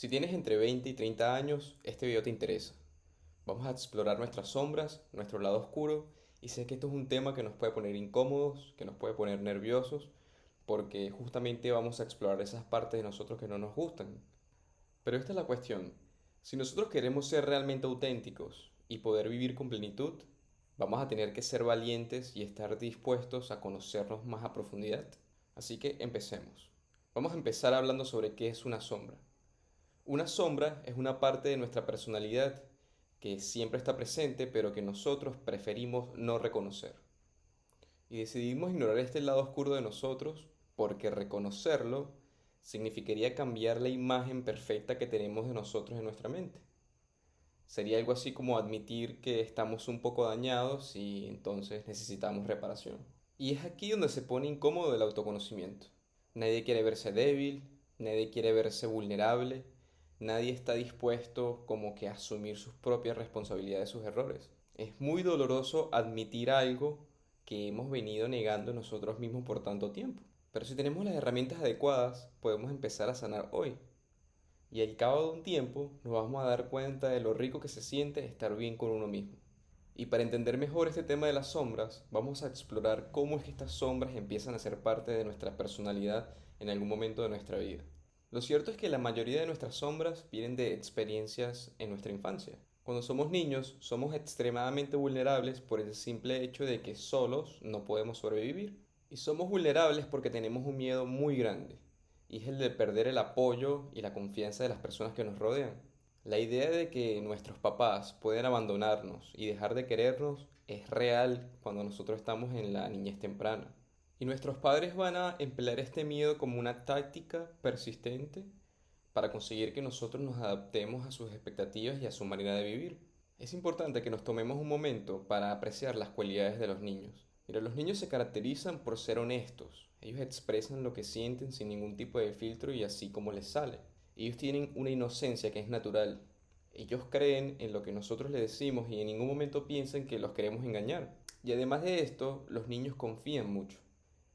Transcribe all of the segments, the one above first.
Si tienes entre 20 y 30 años, este video te interesa. Vamos a explorar nuestras sombras, nuestro lado oscuro, y sé que esto es un tema que nos puede poner incómodos, que nos puede poner nerviosos, porque justamente vamos a explorar esas partes de nosotros que no nos gustan. Pero esta es la cuestión. Si nosotros queremos ser realmente auténticos y poder vivir con plenitud, vamos a tener que ser valientes y estar dispuestos a conocernos más a profundidad. Así que empecemos. Vamos a empezar hablando sobre qué es una sombra. Una sombra es una parte de nuestra personalidad que siempre está presente, pero que nosotros preferimos no reconocer. Y decidimos ignorar este lado oscuro de nosotros porque reconocerlo significaría cambiar la imagen perfecta que tenemos de nosotros en nuestra mente. Sería algo así como admitir que estamos un poco dañados y entonces necesitamos reparación. Y es aquí donde se pone incómodo el autoconocimiento. Nadie quiere verse débil, nadie quiere verse vulnerable, nadie está dispuesto como que a asumir sus propias responsabilidades, sus errores. Es muy doloroso admitir algo que hemos venido negando nosotros mismos por tanto tiempo. Pero si tenemos las herramientas adecuadas, podemos empezar a sanar hoy. Y al cabo de un tiempo nos vamos a dar cuenta de lo rico que se siente estar bien con uno mismo. Y para entender mejor este tema de las sombras, vamos a explorar cómo es que estas sombras empiezan a ser parte de nuestra personalidad en algún momento de nuestra vida. Lo cierto es que la mayoría de nuestras sombras vienen de experiencias en nuestra infancia. Cuando somos niños, somos extremadamente vulnerables por el simple hecho de que solos no podemos sobrevivir. Y somos vulnerables porque tenemos un miedo muy grande, y es el de perder el apoyo y la confianza de las personas que nos rodean. La idea de que nuestros papás pueden abandonarnos y dejar de querernos es real cuando nosotros estamos en la niñez temprana. Y nuestros padres van a emplear este miedo como una táctica persistente para conseguir que nosotros nos adaptemos a sus expectativas y a su manera de vivir. Es importante que nos tomemos un momento para apreciar las cualidades de los niños. Mira, los niños se caracterizan por ser honestos. Ellos expresan lo que sienten sin ningún tipo de filtro y así como les sale. Ellos tienen una inocencia que es natural. Ellos creen en lo que nosotros les decimos y en ningún momento piensan que los queremos engañar. Y además de esto, los niños confían mucho.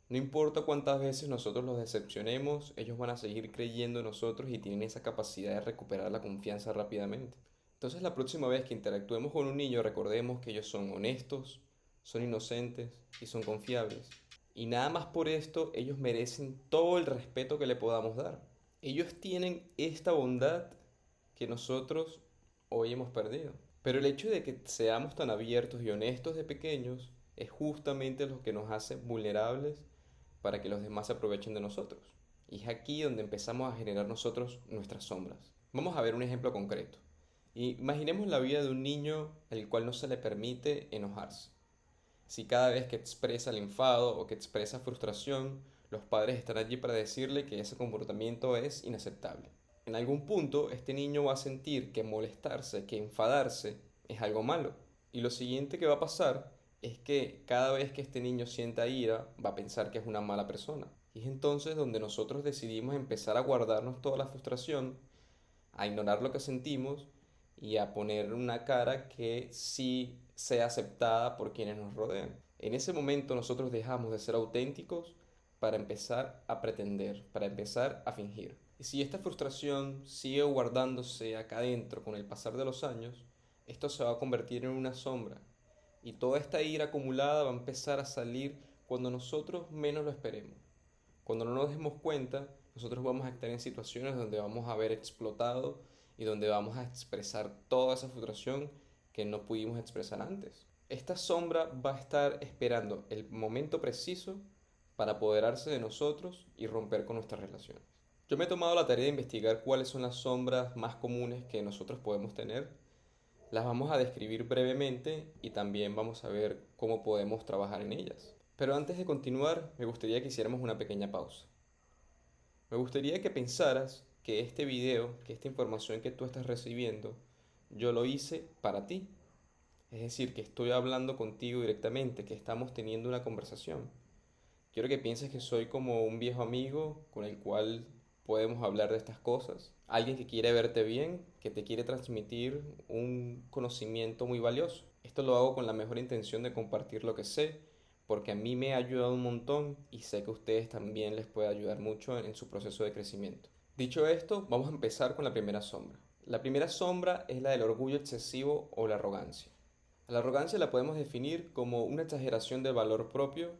No importa cuántas veces nosotros los decepcionemos, ellos van a seguir creyendo en nosotros y tienen esa capacidad de recuperar la confianza rápidamente. Entonces la próxima vez que interactuemos con un niño, recordemos que ellos son honestos, son inocentes y son confiables. Y nada más por esto, ellos merecen todo el respeto que le podamos dar. Ellos tienen esta bondad que nosotros hoy hemos perdido. Pero el hecho de que seamos tan abiertos y honestos de pequeños es justamente lo que nos hace vulnerables para que los demás se aprovechen de nosotros. Y es aquí donde empezamos a generar nosotros nuestras sombras. Vamos a ver un ejemplo concreto. Imaginemos la vida de un niño al cual no se le permite enojarse. Si cada vez que expresa el enfado o que expresa frustración, los padres están allí para decirle que ese comportamiento es inaceptable. En algún punto, este niño va a sentir que molestarse, que enfadarse, es algo malo. Y lo siguiente que va a pasar es que cada vez que este niño sienta ira, va a pensar que es una mala persona. Y es entonces donde nosotros decidimos empezar a guardarnos toda la frustración, a ignorar lo que sentimos y a poner una cara que sí sea aceptada por quienes nos rodean. En ese momento nosotros dejamos de ser auténticos para empezar a pretender, para empezar a fingir. Y si esta frustración sigue guardándose acá adentro con el pasar de los años, esto se va a convertir en una sombra. Y toda esta ira acumulada va a empezar a salir cuando nosotros menos lo esperemos. Cuando no nos demos cuenta, nosotros vamos a estar en situaciones donde vamos a haber explotado y donde vamos a expresar toda esa frustración que no pudimos expresar antes. Esta sombra va a estar esperando el momento preciso para apoderarse de nosotros y romper con nuestras relaciones. Yo me he tomado la tarea de investigar cuáles son las sombras más comunes que nosotros podemos tener. Las vamos a describir brevemente y también vamos a ver cómo podemos trabajar en ellas. Pero antes de continuar, me gustaría que hiciéramos una pequeña pausa. Me gustaría que pensaras que este video, que esta información que tú estás recibiendo, yo lo hice para ti. Es decir, que estoy hablando contigo directamente, que estamos teniendo una conversación. Quiero que pienses que soy como un viejo amigo con el cual podemos hablar de estas cosas. Alguien que quiere verte bien, que te quiere transmitir un conocimiento muy valioso. Esto lo hago con la mejor intención de compartir lo que sé, porque a mí me ha ayudado un montón y sé que a ustedes también les puede ayudar mucho en su proceso de crecimiento. Dicho esto, vamos a empezar con la primera sombra. La primera sombra es la del orgullo excesivo o la arrogancia. A la arrogancia la podemos definir como una exageración del valor propio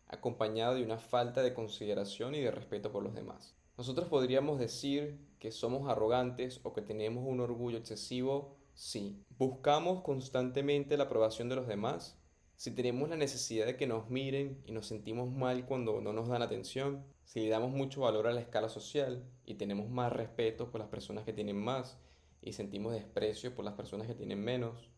acompañada de una falta de consideración y de respeto por los demás. Nosotros podríamos decir que somos arrogantes o que tenemos un orgullo excesivo si buscamos constantemente la aprobación de los demás, si tenemos la necesidad de que nos miren y nos sentimos mal cuando no nos dan atención, si le damos mucho valor a la escala social y tenemos más respeto por las personas que tienen más y sentimos desprecio por las personas que tienen menos,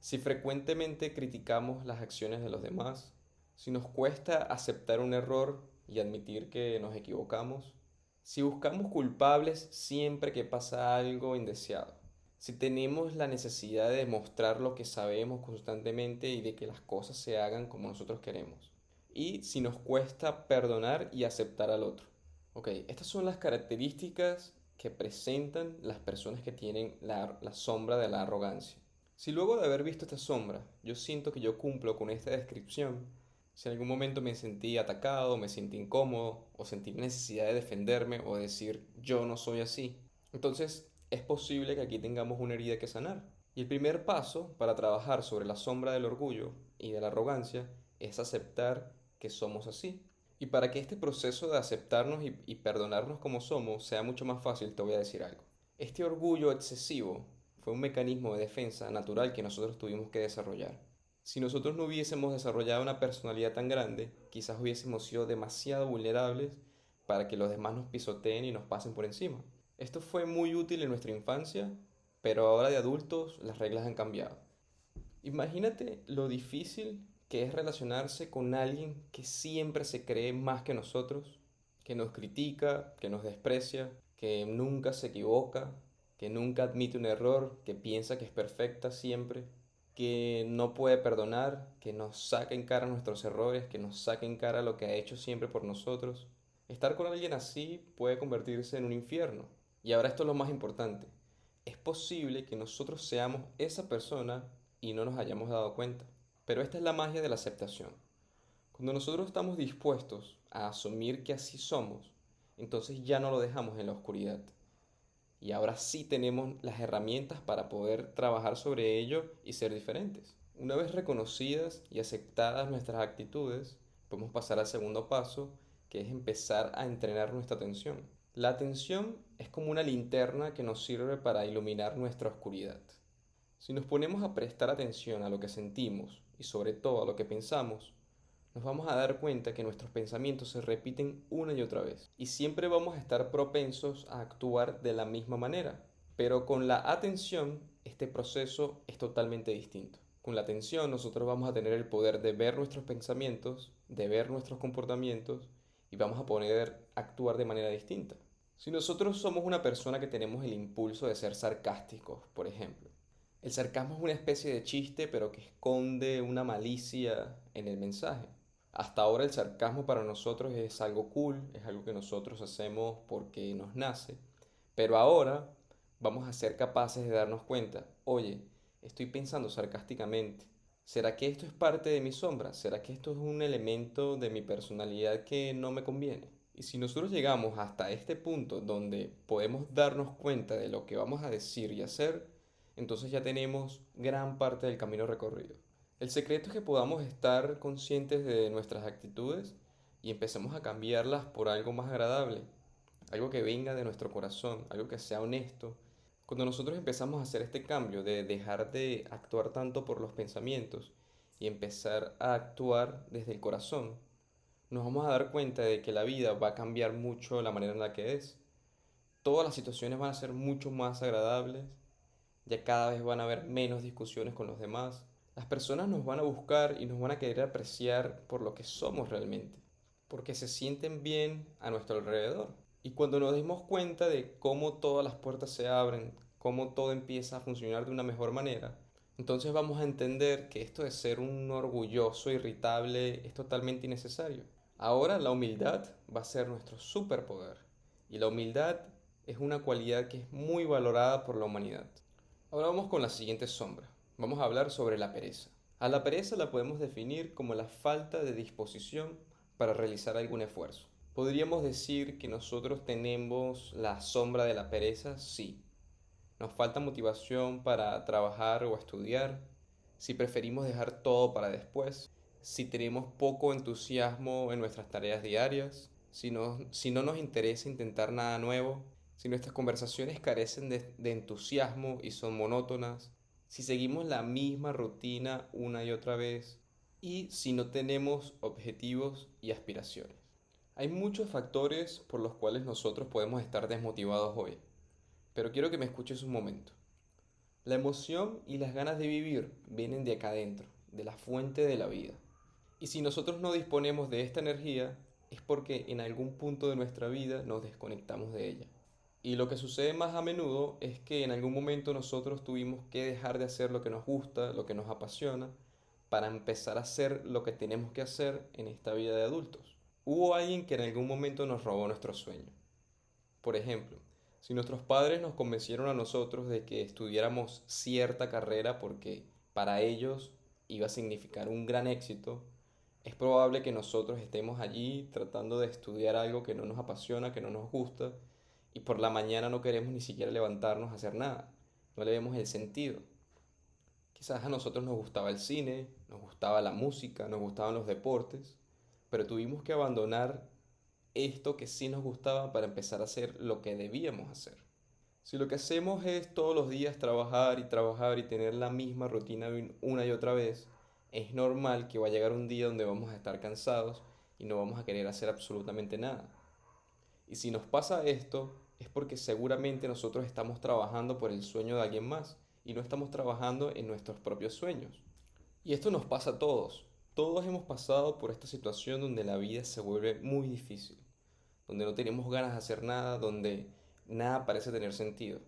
si frecuentemente criticamos las acciones de los demás, si nos cuesta aceptar un error y admitir que nos equivocamos, si buscamos culpables siempre que pasa algo indeseado, si tenemos la necesidad de demostrar lo que sabemos constantemente y de que las cosas se hagan como nosotros queremos, y si nos cuesta perdonar y aceptar al otro. Ok, estas son las características que presentan las personas que tienen la sombra de la arrogancia. Si luego de haber visto esta sombra, yo siento que yo cumplo con esta descripción, si en algún momento me sentí atacado, me sentí incómodo, o sentí necesidad de defenderme o decir yo no soy así, entonces es posible que aquí tengamos una herida que sanar. Y el primer paso para trabajar sobre la sombra del orgullo y de la arrogancia es aceptar que somos así. Y para que este proceso de aceptarnos y perdonarnos como somos sea mucho más fácil, te voy a decir algo. Este orgullo excesivo fue un mecanismo de defensa natural que nosotros tuvimos que desarrollar. Si nosotros no hubiésemos desarrollado una personalidad tan grande, quizás hubiésemos sido demasiado vulnerables para que los demás nos pisoteen y nos pasen por encima. Esto fue muy útil en nuestra infancia, pero ahora de adultos las reglas han cambiado. Imagínate lo difícil que es relacionarse con alguien que siempre se cree más que nosotros, que nos critica, que nos desprecia, que nunca se equivoca, que nunca admite un error, que piensa que es perfecta siempre, que no puede perdonar, que nos saca en cara nuestros errores, que nos saca en cara lo que ha hecho siempre por nosotros. Estar con alguien así puede convertirse en un infierno. Y ahora esto es lo más importante. Es posible que nosotros seamos esa persona y no nos hayamos dado cuenta. Pero esta es la magia de la aceptación. Cuando nosotros estamos dispuestos a asumir que así somos, entonces ya no lo dejamos en la oscuridad. Y ahora sí tenemos las herramientas para poder trabajar sobre ello y ser diferentes. Una vez reconocidas y aceptadas nuestras actitudes, podemos pasar al segundo paso, que es empezar a entrenar nuestra atención. La atención es como una linterna que nos sirve para iluminar nuestra oscuridad. Si nos ponemos a prestar atención a lo que sentimos y sobre todo a lo que pensamos, nos vamos a dar cuenta que nuestros pensamientos se repiten una y otra vez y siempre vamos a estar propensos a actuar de la misma manera. Pero con la atención, este proceso es totalmente distinto. Con la atención nosotros vamos a tener el poder de ver nuestros pensamientos, de ver nuestros comportamientos y vamos a poder actuar de manera distinta. Si nosotros somos una persona que tenemos el impulso de ser sarcásticos, por ejemplo, el sarcasmo es una especie de chiste pero que esconde una malicia en el mensaje. Hasta ahora el sarcasmo para nosotros es algo cool, es algo que nosotros hacemos porque nos nace, pero ahora vamos a ser capaces de darnos cuenta, oye, estoy pensando sarcásticamente. ¿Será que esto es parte de mi sombra? ¿Será que esto es un elemento de mi personalidad que no me conviene? Y si nosotros llegamos hasta este punto donde podemos darnos cuenta de lo que vamos a decir y hacer, entonces ya tenemos gran parte del camino recorrido. El secreto es que podamos estar conscientes de nuestras actitudes y empecemos a cambiarlas por algo más agradable, algo que venga de nuestro corazón, algo que sea honesto. Cuando nosotros empezamos a hacer este cambio de dejar de actuar tanto por los pensamientos y empezar a actuar desde el corazón, nos vamos a dar cuenta de que la vida va a cambiar mucho la manera en la que es. Todas las situaciones van a ser mucho más agradables, ya cada vez van a haber menos discusiones con los demás. Las personas nos van a buscar y nos van a querer apreciar por lo que somos realmente, porque se sienten bien a nuestro alrededor. Y cuando nos demos cuenta de cómo todas las puertas se abren, cómo todo empieza a funcionar de una mejor manera, entonces vamos a entender que esto de ser un orgulloso, irritable, es totalmente innecesario. Ahora la humildad va a ser nuestro superpoder. Y la humildad es una cualidad que es muy valorada por la humanidad. Ahora vamos con la siguiente sombra. Vamos a hablar sobre la pereza. A la pereza la podemos definir como la falta de disposición para realizar algún esfuerzo. ¿Podríamos decir que nosotros tenemos la sombra de la pereza? Sí. ¿Nos falta motivación para trabajar o estudiar? Si preferimos dejar todo para después, si tenemos poco entusiasmo en nuestras tareas diarias, si no nos interesa intentar nada nuevo, si nuestras conversaciones carecen de entusiasmo y son monótonas, si seguimos la misma rutina una y otra vez, y si no tenemos objetivos y aspiraciones. Hay muchos factores por los cuales nosotros podemos estar desmotivados hoy, pero quiero que me escuches un momento. La emoción y las ganas de vivir vienen de acá adentro, de la fuente de la vida. Y si nosotros no disponemos de esta energía, es porque en algún punto de nuestra vida nos desconectamos de ella. Y lo que sucede más a menudo es que en algún momento nosotros tuvimos que dejar de hacer lo que nos gusta, lo que nos apasiona, para empezar a hacer lo que tenemos que hacer en esta vida de adultos. Hubo alguien que en algún momento nos robó nuestro sueño. Por ejemplo, si nuestros padres nos convencieron a nosotros de que estudiáramos cierta carrera porque para ellos iba a significar un gran éxito, es probable que nosotros estemos allí tratando de estudiar algo que no nos apasiona, que no nos gusta, y por la mañana no queremos ni siquiera levantarnos a hacer nada. No le vemos el sentido. Quizás a nosotros nos gustaba el cine, nos gustaba la música, nos gustaban los deportes, pero tuvimos que abandonar esto que sí nos gustaba para empezar a hacer lo que debíamos hacer. Si lo que hacemos es todos los días trabajar y tener la misma rutina una y otra vez, es normal que va a llegar un día donde vamos a estar cansados y no vamos a querer hacer absolutamente nada. Y si nos pasa esto, es porque seguramente nosotros estamos trabajando por el sueño de alguien más y no estamos trabajando en nuestros propios sueños. Y esto nos pasa a todos. Todos hemos pasado por esta situación donde la vida se vuelve muy difícil, donde no tenemos ganas de hacer nada, donde nada parece tener sentido.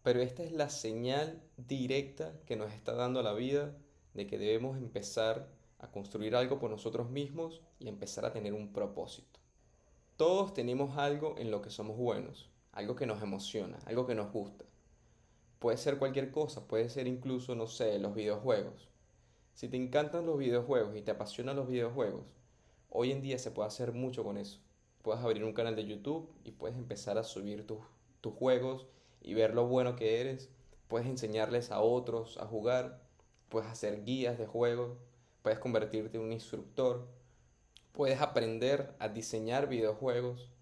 Pero esta es la señal directa que nos está dando la vida de que debemos empezar a construir algo por nosotros mismos y empezar a tener un propósito. Todos tenemos algo en lo que somos buenos, algo que nos emociona, algo que nos gusta. Puede ser cualquier cosa, puede ser incluso, no sé, los videojuegos. Si te encantan los videojuegos y te apasionan los videojuegos, hoy en día se puede hacer mucho con eso. Puedes abrir un canal de YouTube y puedes empezar a subir tus juegos y ver lo bueno que eres. Puedes enseñarles a otros a jugar, puedes hacer guías de juegos, puedes convertirte en un instructor, puedes aprender a diseñar videojuegos.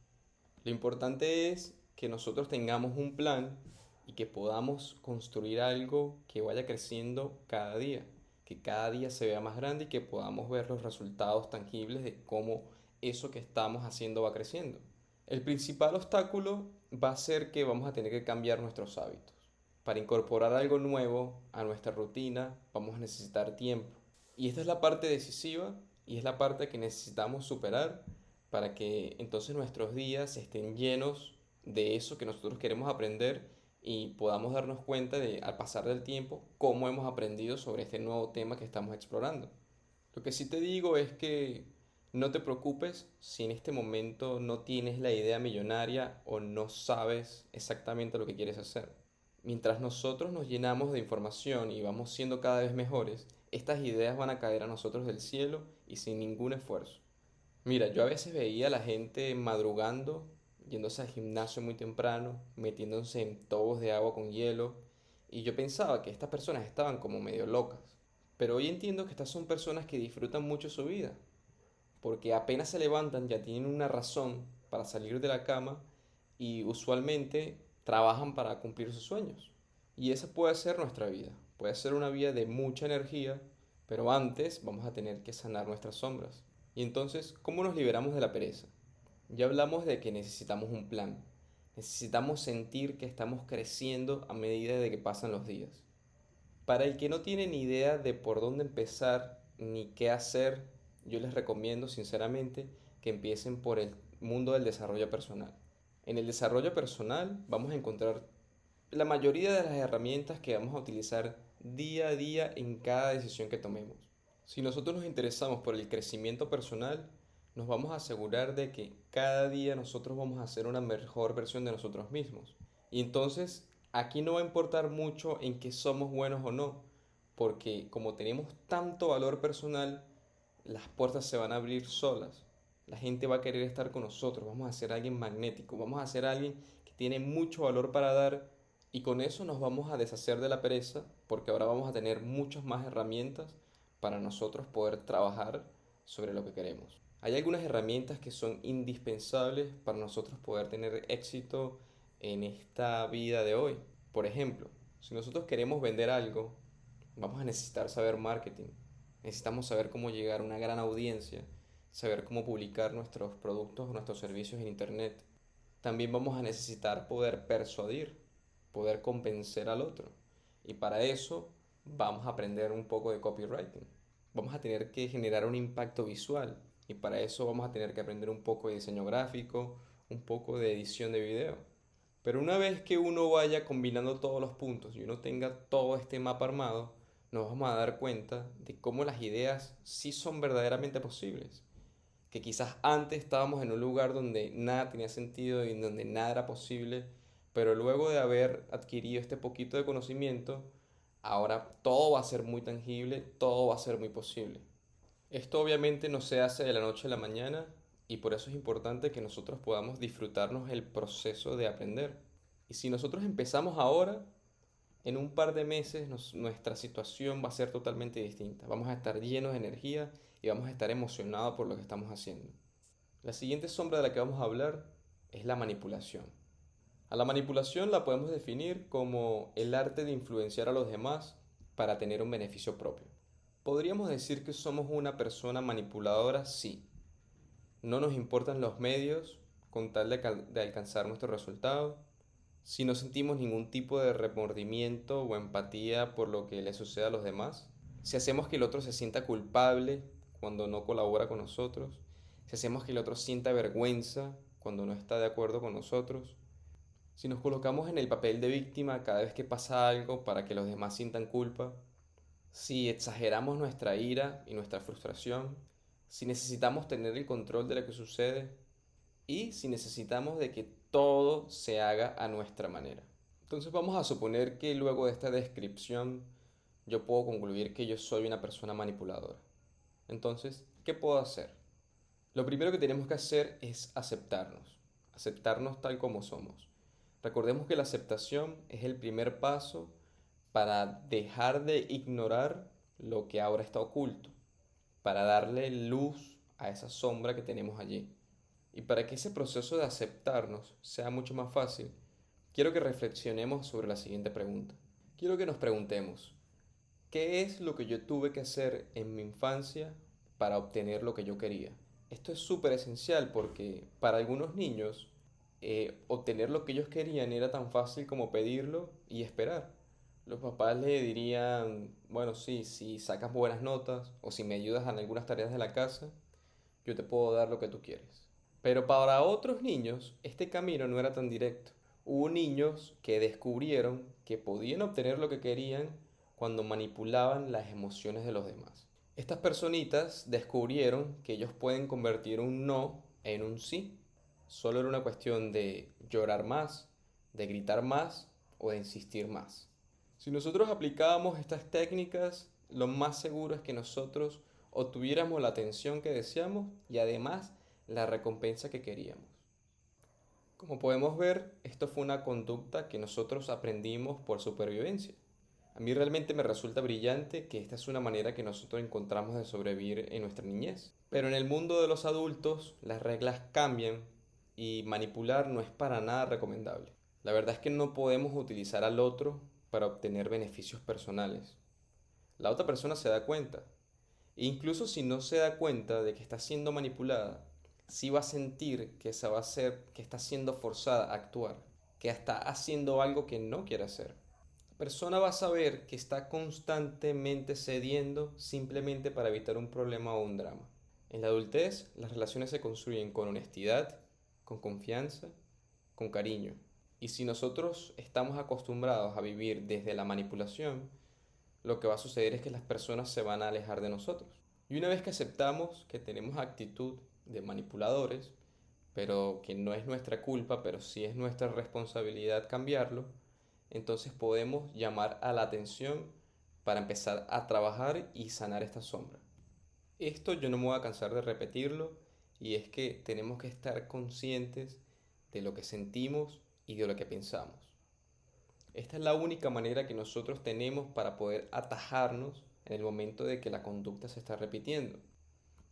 Lo importante es que nosotros tengamos un plan y que podamos construir algo que vaya creciendo cada día, que cada día se vea más grande y que podamos ver los resultados tangibles de cómo eso que estamos haciendo va creciendo. El principal obstáculo va a ser que vamos a tener que cambiar nuestros hábitos. Para incorporar algo nuevo a nuestra rutina vamos a necesitar tiempo. Y esta es la parte decisiva y es la parte que necesitamos superar para que entonces nuestros días estén llenos de eso que nosotros queremos aprender y podamos darnos cuenta de, al pasar del tiempo, cómo hemos aprendido sobre este nuevo tema que estamos explorando. Lo que sí te digo es que no te preocupes si en este momento no tienes la idea millonaria o no sabes exactamente lo que quieres hacer. Mientras nosotros nos llenamos de información y vamos siendo cada vez mejores, estas ideas van a caer a nosotros del cielo y sin ningún esfuerzo. Mira, yo a veces veía a la gente madrugando, yéndose al gimnasio muy temprano, metiéndose en tobos de agua con hielo, y yo pensaba que estas personas estaban como medio locas. Pero hoy entiendo que estas son personas que disfrutan mucho su vida, porque apenas se levantan ya tienen una razón para salir de la cama y usualmente trabajan para cumplir sus sueños. Y esa puede ser nuestra vida, puede ser una vida de mucha energía, pero antes vamos a tener que sanar nuestras sombras. Y entonces, ¿cómo nos liberamos de la pereza? Ya hablamos de que necesitamos un plan. Necesitamos sentir que estamos creciendo a medida de que pasan los días. Para el que no tiene ni idea de por dónde empezar ni qué hacer, yo les recomiendo sinceramente que empiecen por el mundo del desarrollo personal. En el desarrollo personal vamos a encontrar la mayoría de las herramientas que vamos a utilizar día a día en cada decisión que tomemos. Si nosotros nos interesamos por el crecimiento personal, nos vamos a asegurar de que cada día nosotros vamos a ser una mejor versión de nosotros mismos. Y entonces aquí no va a importar mucho en qué somos buenos o no, porque como tenemos tanto valor personal, las puertas se van a abrir solas. La gente va a querer estar con nosotros, vamos a ser alguien magnético, vamos a ser alguien que tiene mucho valor para dar y con eso nos vamos a deshacer de la pereza porque ahora vamos a tener muchas más herramientas para nosotros poder trabajar sobre lo que queremos. Hay algunas herramientas que son indispensables para nosotros poder tener éxito en esta vida de hoy. Por ejemplo, si nosotros queremos vender algo, vamos a necesitar saber marketing. Necesitamos saber cómo llegar a una gran audiencia, saber cómo publicar nuestros productos o nuestros servicios en Internet. También vamos a necesitar poder persuadir, poder convencer al otro. Y para eso vamos a aprender un poco de copywriting. Vamos a tener que generar un impacto visual y para eso vamos a tener que aprender un poco de diseño gráfico, un poco de edición de video. Pero una vez que uno vaya combinando todos los puntos y uno tenga todo este mapa armado, nos vamos a dar cuenta de cómo las ideas sí son verdaderamente posibles. Que quizás antes estábamos en un lugar donde nada tenía sentido y en donde nada era posible, pero luego de haber adquirido este poquito de conocimiento, ahora todo va a ser muy tangible, todo va a ser muy posible. Esto obviamente no se hace de la noche a la mañana y por eso es importante que nosotros podamos disfrutarnos el proceso de aprender. Y si nosotros empezamos ahora, en un par de meses nuestra situación va a ser totalmente distinta. Vamos a estar llenos de energía y vamos a estar emocionados por lo que estamos haciendo. La siguiente sombra de la que vamos a hablar es la manipulación. A la manipulación la podemos definir como el arte de influenciar a los demás para tener un beneficio propio. ¿Podríamos decir que somos una persona manipuladora? Sí. No nos importan los medios con tal de alcanzar nuestro resultado. Si no sentimos ningún tipo de remordimiento o empatía por lo que le sucede a los demás. Si hacemos que el otro se sienta culpable cuando no colabora con nosotros. Si hacemos que el otro sienta vergüenza cuando no está de acuerdo con nosotros. Si nos colocamos en el papel de víctima cada vez que pasa algo para que los demás sientan culpa. Si exageramos nuestra ira y nuestra frustración, si necesitamos tener el control de lo que sucede y si necesitamos de que todo se haga a nuestra manera. Entonces vamos a suponer que luego de esta descripción yo puedo concluir que yo soy una persona manipuladora. Entonces, ¿qué puedo hacer? Lo primero que tenemos que hacer es aceptarnos tal como somos. Recordemos que la aceptación es el primer paso para dejar de ignorar lo que ahora está oculto, para darle luz a esa sombra que tenemos allí. Y para que ese proceso de aceptarnos sea mucho más fácil, quiero que reflexionemos sobre la siguiente pregunta. Quiero que nos preguntemos, ¿qué es lo que yo tuve que hacer en mi infancia para obtener lo que yo quería? Esto es súper esencial porque para algunos niños obtener lo que ellos querían era tan fácil como pedirlo y esperar. Los papás le dirían, bueno, sí, si sacas buenas notas o si me ayudas en algunas tareas de la casa, yo te puedo dar lo que tú quieres. Pero para otros niños, este camino no era tan directo. Hubo niños que descubrieron que podían obtener lo que querían cuando manipulaban las emociones de los demás. Estas personitas descubrieron que ellos pueden convertir un no en un sí. Solo era una cuestión de llorar más, de gritar más o de insistir más. Si nosotros aplicábamos estas técnicas, lo más seguro es que nosotros obtuviéramos la atención que deseamos y además la recompensa que queríamos. Como podemos ver, esto fue una conducta que nosotros aprendimos por supervivencia. A mí realmente me resulta brillante que esta es una manera que nosotros encontramos de sobrevivir en nuestra niñez. Pero en el mundo de los adultos, las reglas cambian y manipular no es para nada recomendable. La verdad es que no podemos utilizar al otro para obtener beneficios personales. La otra persona se da cuenta. E incluso si no se da cuenta de que está siendo manipulada, sí va a sentir que esa va a ser, que está siendo forzada a actuar, que está haciendo algo que no quiere hacer. La persona va a saber que está constantemente cediendo simplemente para evitar un problema o un drama. En la adultez, las relaciones se construyen con honestidad, con confianza, con cariño. Y si nosotros estamos acostumbrados a vivir desde la manipulación, lo que va a suceder es que las personas se van a alejar de nosotros. Y una vez que aceptamos que tenemos actitud de manipuladores, pero que no es nuestra culpa, pero sí es nuestra responsabilidad cambiarlo, entonces podemos llamar a la atención para empezar a trabajar y sanar esta sombra. Esto yo no me voy a cansar de repetirlo, y es que tenemos que estar conscientes de lo que sentimos y de lo que pensamos. Esta es la única manera que nosotros tenemos para poder atajarnos en el momento de que la conducta se está repitiendo.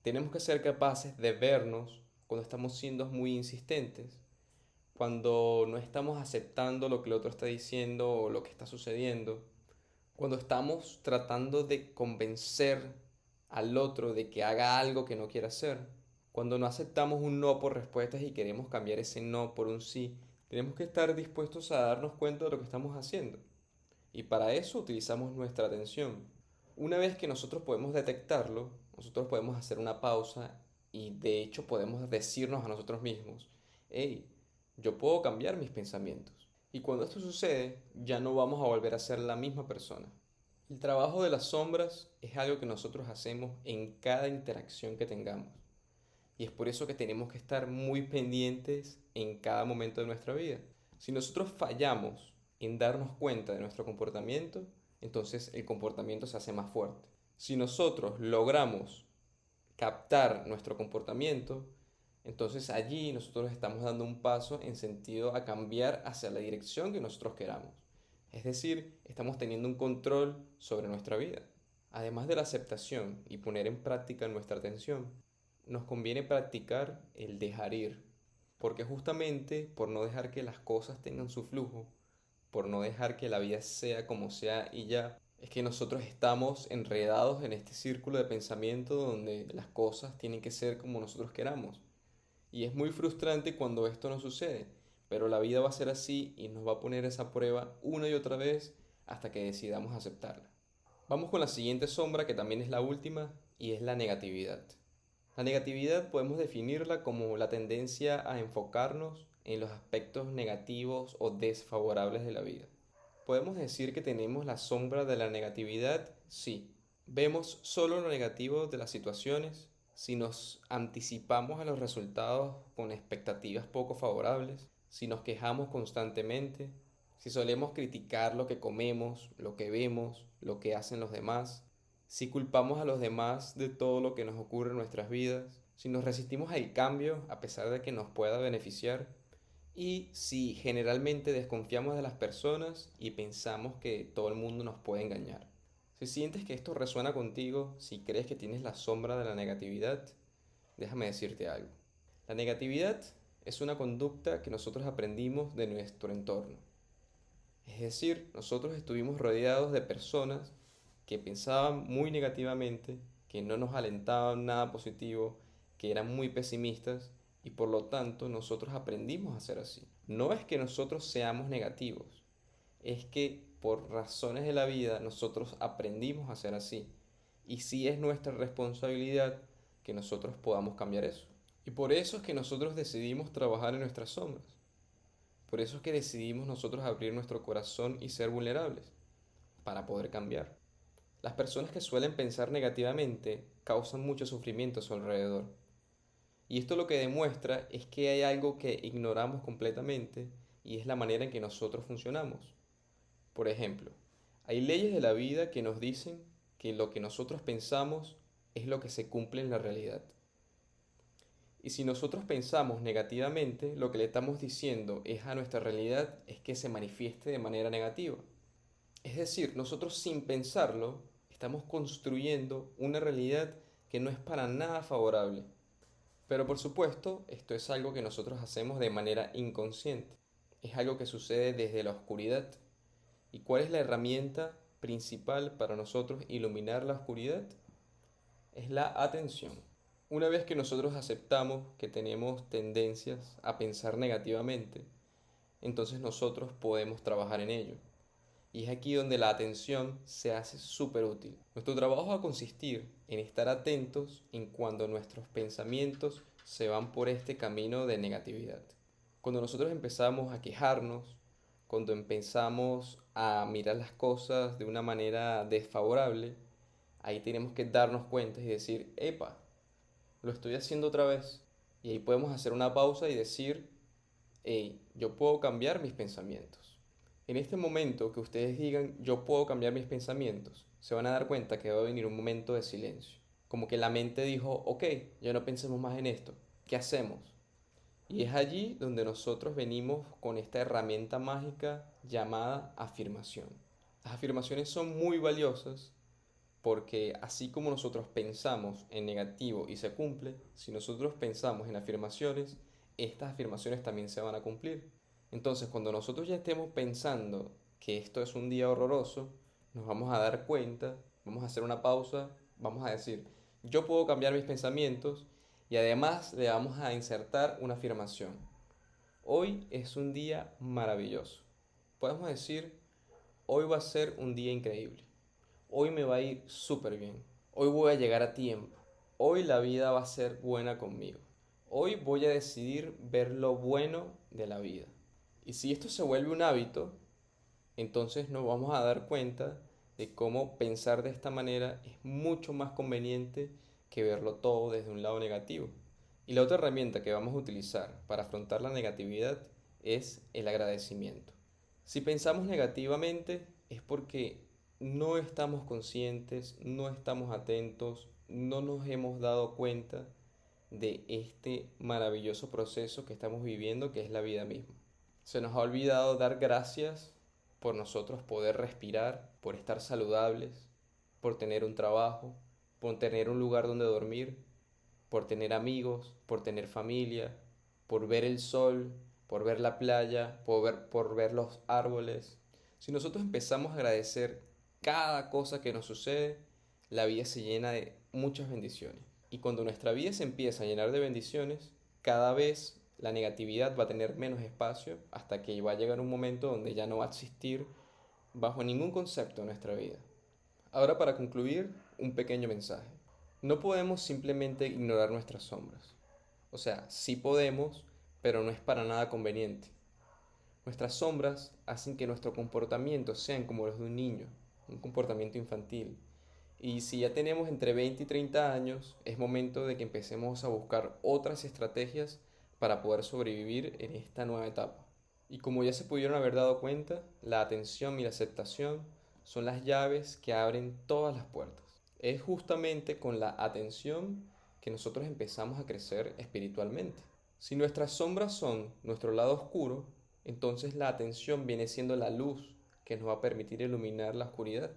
Tenemos que ser capaces de vernos cuando estamos siendo muy insistentes, cuando no estamos aceptando lo que el otro está diciendo o lo que está sucediendo, cuando estamos tratando de convencer al otro de que haga algo que no quiere hacer, cuando no aceptamos un no por respuestas y queremos cambiar ese no por un sí, tenemos que estar dispuestos a darnos cuenta de lo que estamos haciendo. Y para eso utilizamos nuestra atención. Una vez que nosotros podemos detectarlo, nosotros podemos hacer una pausa y de hecho podemos decirnos a nosotros mismos, hey, yo puedo cambiar mis pensamientos. Y cuando esto sucede, ya no vamos a volver a ser la misma persona. El trabajo de las sombras es algo que nosotros hacemos en cada interacción que tengamos. Y es por eso que tenemos que estar muy pendientes en cada momento de nuestra vida. Si nosotros fallamos en darnos cuenta de nuestro comportamiento, entonces el comportamiento se hace más fuerte. Si nosotros logramos captar nuestro comportamiento, entonces allí nosotros estamos dando un paso en sentido a cambiar hacia la dirección que nosotros queramos. Es decir, estamos teniendo un control sobre nuestra vida. Además de la aceptación y poner en práctica nuestra atención, nos conviene practicar el dejar ir, porque justamente por no dejar que las cosas tengan su flujo, por no dejar que la vida sea como sea y ya, es que nosotros estamos enredados en este círculo de pensamiento donde las cosas tienen que ser como nosotros queramos. Y es muy frustrante cuando esto no sucede, pero la vida va a ser así y nos va a poner esa prueba una y otra vez hasta que decidamos aceptarla. Vamos con la siguiente sombra que también es la última y es la negatividad. La negatividad podemos definirla como la tendencia a enfocarnos en los aspectos negativos o desfavorables de la vida. ¿Podemos decir que tenemos la sombra de la negatividad? Sí. Vemos solo lo negativo de las situaciones, si nos anticipamos a los resultados con expectativas poco favorables, si nos quejamos constantemente, si solemos criticar lo que comemos, lo que vemos, lo que hacen los demás, si culpamos a los demás de todo lo que nos ocurre en nuestras vidas, si nos resistimos al cambio a pesar de que nos pueda beneficiar, y si generalmente desconfiamos de las personas y pensamos que todo el mundo nos puede engañar. Si sientes que esto resuena contigo, si crees que tienes la sombra de la negatividad, déjame decirte algo. La negatividad es una conducta que nosotros aprendimos de nuestro entorno. Es decir, nosotros estuvimos rodeados de personas que pensaban muy negativamente, que no nos alentaban nada positivo, que eran muy pesimistas y por lo tanto nosotros aprendimos a ser así. No es que nosotros seamos negativos, es que por razones de la vida nosotros aprendimos a ser así. Y sí es nuestra responsabilidad que nosotros podamos cambiar eso. Y por eso es que nosotros decidimos trabajar en nuestras sombras. Por eso es que decidimos nosotros abrir nuestro corazón y ser vulnerables, para poder cambiar. Las personas que suelen pensar negativamente causan mucho sufrimiento a su alrededor. Y esto lo que demuestra es que hay algo que ignoramos completamente y es la manera en que nosotros funcionamos. Por ejemplo, hay leyes de la vida que nos dicen que lo que nosotros pensamos es lo que se cumple en la realidad. Y si nosotros pensamos negativamente, lo que le estamos diciendo es a nuestra realidad es que se manifieste de manera negativa. Es decir, nosotros sin pensarlo estamos construyendo una realidad que no es para nada favorable. Pero por supuesto, esto es algo que nosotros hacemos de manera inconsciente. Es algo que sucede desde la oscuridad. ¿Y cuál es la herramienta principal para nosotros iluminar la oscuridad? Es la atención. Una vez que nosotros aceptamos que tenemos tendencias a pensar negativamente, entonces nosotros podemos trabajar en ello. Y es aquí donde la atención se hace súper útil. Nuestro trabajo va a consistir en estar atentos en cuando nuestros pensamientos se van por este camino de negatividad. Cuando nosotros empezamos a quejarnos, cuando empezamos a mirar las cosas de una manera desfavorable, ahí tenemos que darnos cuenta y decir, epa, lo estoy haciendo otra vez. Y ahí podemos hacer una pausa y decir, hey, yo puedo cambiar mis pensamientos. En este momento que ustedes digan, yo puedo cambiar mis pensamientos, se van a dar cuenta que va a venir un momento de silencio. Como que la mente dijo, ok, ya no pensemos más en esto. ¿qué hacemos? Y es allí donde nosotros venimos con esta herramienta mágica llamada afirmación. Las afirmaciones son muy valiosas porque así como nosotros pensamos en negativo y se cumple, si nosotros pensamos en afirmaciones, estas afirmaciones también se van a cumplir. Entonces, cuando nosotros ya estemos pensando que esto es un día horroroso, nos vamos a dar cuenta, vamos a hacer una pausa, vamos a decir, yo puedo cambiar mis pensamientos y además le vamos a insertar una afirmación. Hoy es un día maravilloso. Podemos decir, hoy va a ser un día increíble. Hoy me va a ir súper bien. Hoy voy a llegar a tiempo. Hoy la vida va a ser buena conmigo. Hoy voy a decidir ver lo bueno de la vida. Y si esto se vuelve un hábito, entonces nos vamos a dar cuenta de cómo pensar de esta manera es mucho más conveniente que verlo todo desde un lado negativo. Y la otra herramienta que vamos a utilizar para afrontar la negatividad es el agradecimiento. Si pensamos negativamente es porque no estamos conscientes, no estamos atentos, no nos hemos dado cuenta de este maravilloso proceso que estamos viviendo, que es la vida misma. Se nos ha olvidado dar gracias por nosotros poder respirar, por estar saludables, por tener un trabajo, por tener un lugar donde dormir, por tener amigos, por tener familia, por ver el sol, por ver la playa, por ver los árboles. Si nosotros empezamos a agradecer cada cosa que nos sucede, la vida se llena de muchas bendiciones. Y cuando nuestra vida se empieza a llenar de bendiciones, cada vez la negatividad va a tener menos espacio hasta que va a llegar un momento donde ya no va a existir bajo ningún concepto en nuestra vida. Ahora para concluir, un pequeño mensaje. No podemos simplemente ignorar nuestras sombras. O sea, sí podemos, pero no es para nada conveniente. Nuestras sombras hacen que nuestro comportamiento sean como los de un niño, un comportamiento infantil. Y si ya tenemos entre 20 y 30 años, es momento de que empecemos a buscar otras estrategias para poder sobrevivir en esta nueva etapa. Y como ya se pudieron haber dado cuenta, la atención y la aceptación son las llaves que abren todas las puertas. Es justamente con la atención que nosotros empezamos a crecer espiritualmente. Si nuestras sombras son nuestro lado oscuro, entonces la atención viene siendo la luz que nos va a permitir iluminar la oscuridad.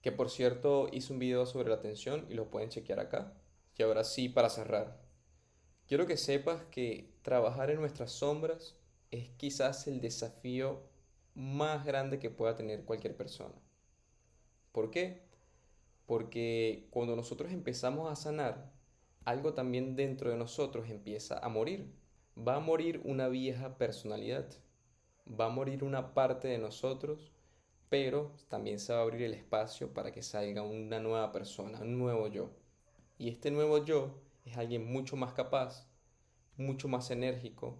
Que por cierto hice un video sobre la atención y lo pueden chequear acá. Y ahora sí, para cerrar, quiero que sepas que trabajar en nuestras sombras es quizás el desafío más grande que pueda tener cualquier persona. ¿Por qué? Porque cuando nosotros empezamos a sanar, algo también dentro de nosotros empieza a morir. Va a morir una vieja personalidad, va a morir una parte de nosotros, pero también se va a abrir el espacio para que salga una nueva persona, un nuevo yo. Y este nuevo yo es alguien mucho más capaz, mucho más enérgico,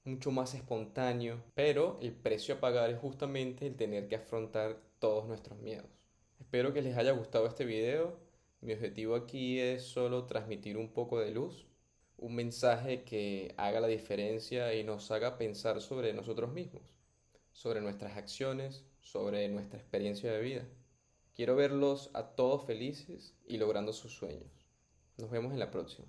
mucho más espontáneo, pero el precio a pagar es justamente el tener que afrontar todos nuestros miedos. Espero que les haya gustado este video. Mi objetivo aquí es solo transmitir un poco de luz, un mensaje que haga la diferencia y nos haga pensar sobre nosotros mismos, sobre nuestras acciones, sobre nuestra experiencia de vida. Quiero verlos a todos felices y logrando sus sueños. Nos vemos en la próxima.